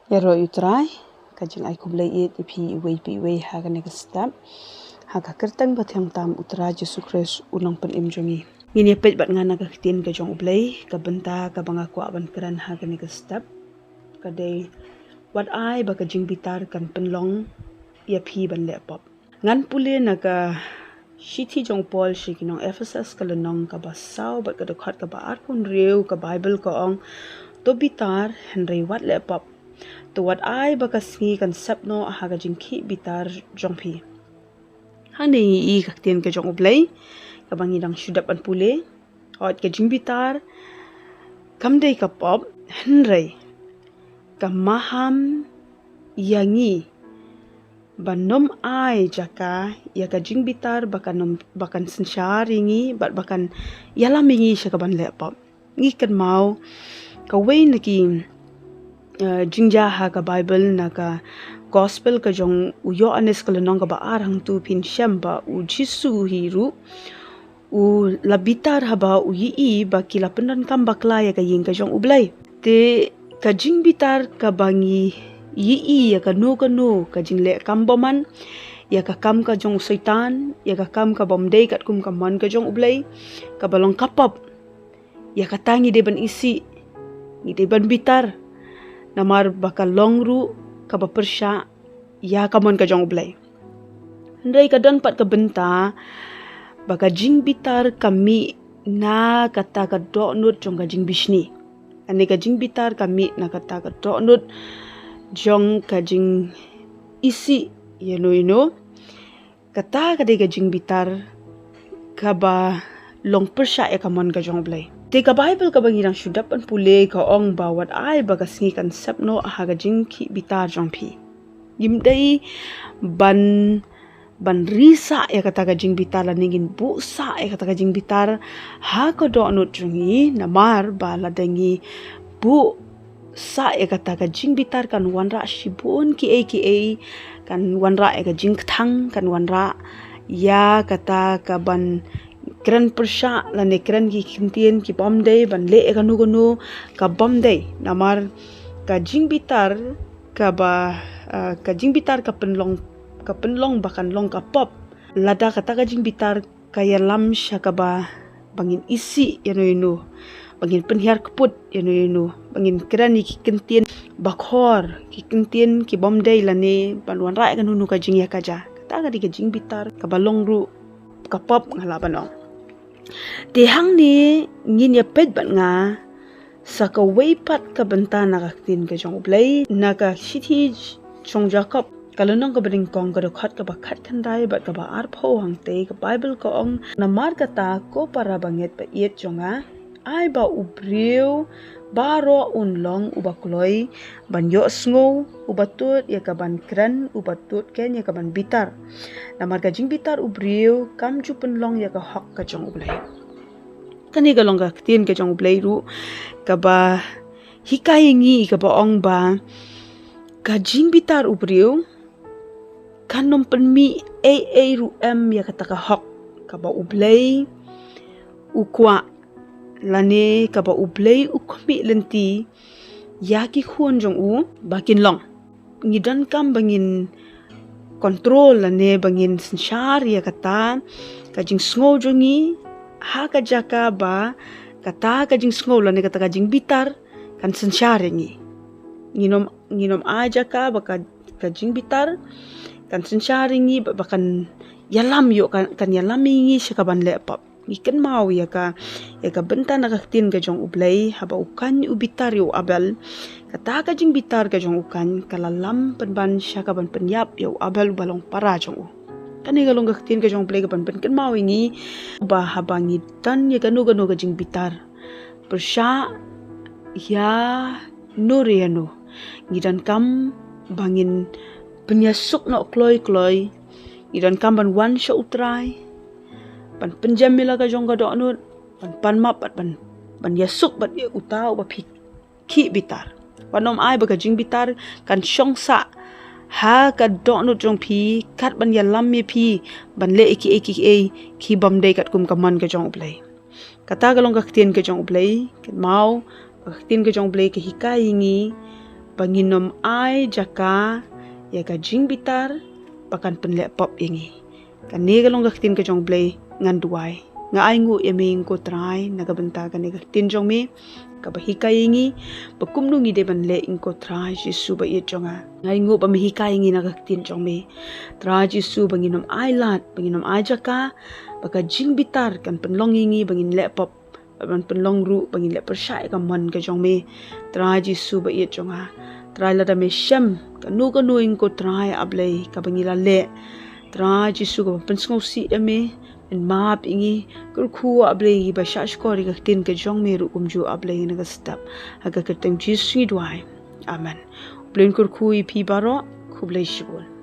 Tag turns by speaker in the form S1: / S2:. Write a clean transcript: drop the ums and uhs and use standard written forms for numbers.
S1: Yaro utrai kajing ai kublai it ipi haga nega step haga kertang batang tam utrai Yesus Kristus ulang pen imjongi ngini pet bat ngana ka tin ka jong ublai ka benta ka banga kwa ban keran haga nega step kadai wat ai ba kajing bitar kan penlong ia pi ban lepop ngan pule naga Shithi jong Paul shikinong Ephesus kalenong ka basau bat ka dokhat ka ba arkun reu ka Bible ka ong to bitar henry wat lepop to wat ai bakasngi kan sapno haga jingki bitar jongpi hani i kaktian ka jong ublay kabangi dang syudap an pule hot ka jing bitar kamdai ka pop henry ka maham yangi banom ai jaka ya ka jing bitar bakan sensharingi bakan yalamingi syakaban lepop ngi kan mau ka way naki jingja ha ka Bible na ka gospel ka jong uyo anes ka lenong ka ba arang tu pin syamba u jisu hiru u labitar haba u yi ba kila pendan kam bakla ya ka ying ka jong ublay te ka jing bitar ka bangi yi ya ka no ka jing le kam boman ya ka kam ka jong seitan ya ka kam ka bomdei kat kum ka man ka jong ublay ka balong kapap ya ka tangi de ban isi ni de ban bitar namar bakal longru ka bapersya ya kamon ka jong ublay ndai ka dan pat ka benta baka jing bitar kami na kata ka donut jong ka jing bisni ane ka jing bitar kami na kata ka donut jong ka jing isi ino kata ka de ka jing bitar ka ba long persya ya kamon ka jong ublay te ka Bible ka bangirang syudapan pule ka ong bawat ay bagasngi kan sapno haga jingki bitar jongpi yimdai ban risa ya kata ka jing bitar laningin busa ya kata ka jing bitar ha ko do anut jungi namar bala dengi bu sa ya kata ka jing bitar kan wanra shibun ki kan wanra ya ka jing thang kan wanra ya kata ka ban keren persya lane keren ki kintian ki bomdei ban le ganu ka bomdei namar ka jing bitar ka penlong bahkan long ka pop lada kata ka jing bitar kaya lam sya ka ba bangin isi yano bangin penhiar keput yano bangin keren ki kintian bakhor ki kintian ki bomdei lane ban wan ra ganu ka jing ya kaja kata ka di ka jing bitar ka balong ru ka pop ngalabanong Tihang ni ngin ya pet bat nga sa ka waypat ka benta nakaktin ka jong ublay naka Shithi jong Jacob kalunong ka bading kong ka dokhat ka bakat kanday bat ka ba arpo hangte ka Bible ka ong namar kata ko para banget pa iet jonga ay ba ubriw baro unlong ubakloy banyo sngo ubatut ya ka ban kren ubatut ken ya ka ban bitar namar ka jing bitar ubriw kam ju penlong ya ka hok ka jong ublay kani ka long ka tin ka jong ublay ru ka ba hikayengi ka ba ong ba ka jing bitar ubriw kanom penmi ru ya ka ka hok ka ba ublay ukwa lane ka ba ublay ukmi lenti yaki khon jong u bakin long ngidan kam bangin kontrol lane bangin sensyar ya kata kajing sngo jongi ha ka jaka ba kata kajing sngo lane kata kajing bitar kan sensyar ngi nginom aja ka baka kajing bitar kan sensyar ngi bakan yalam yo kan yalam ngi syakaban lepop ikan mau ya ka benta nakaktin ka jong ublay haba ukan ubitar yo abel kata ka jing bitar ka jong ukan kalalam penban sya ka ban penyap yo abel balong para jong kani galong kaktin ka jong ublay ka ban kan mau ingi ba haba ngitan ya ganu ka jing bitar persya ya nuriano ngidan kam bangin penyasuk no kloy ngidan kam ban wan sya utrai pan penjamila ka jong ka donut pan map pan yasuk bat ye utau ba ki bitar panom ai ba ka jing bitar kan syongsa ha ka donut jong pi kat ban yalam me pi ban le ki bamdei kat kum kaman ka jong ublay kata galong ka tin ka jong ublay ket mau ka tin ka jong ublay ka hikai ngi Panginom ai jaka ya ka jing bitar pakan penlek pop ingi. Kani galong gaktin ka jong blay ngan duai. Nga ai ngu ya ming ko try nagabenta ka ni gaktin jong me kabahika ingi pakumnungi de ban le ing ko try Jesu ba ye jonga. Ngai ngu ba mahika ingi nagaktin jong me. Try Jesu banginom ai lat banginom ai jaka baka jing bitar kan penlong ingi bangin le pop ban penlong ru bangin le persai ka man ka jong me. Try Jesu ba ye jonga. Try la da me syam kanu ing ko try ablay ka bangila le. Try Jesu ka pensngau si ame en map ingi kurku ablay ba shash ko ri tin ka jong me ru kumju ablay na step aga kerteng Jesu duai amen. Blin kurku pi baro kublay shibul.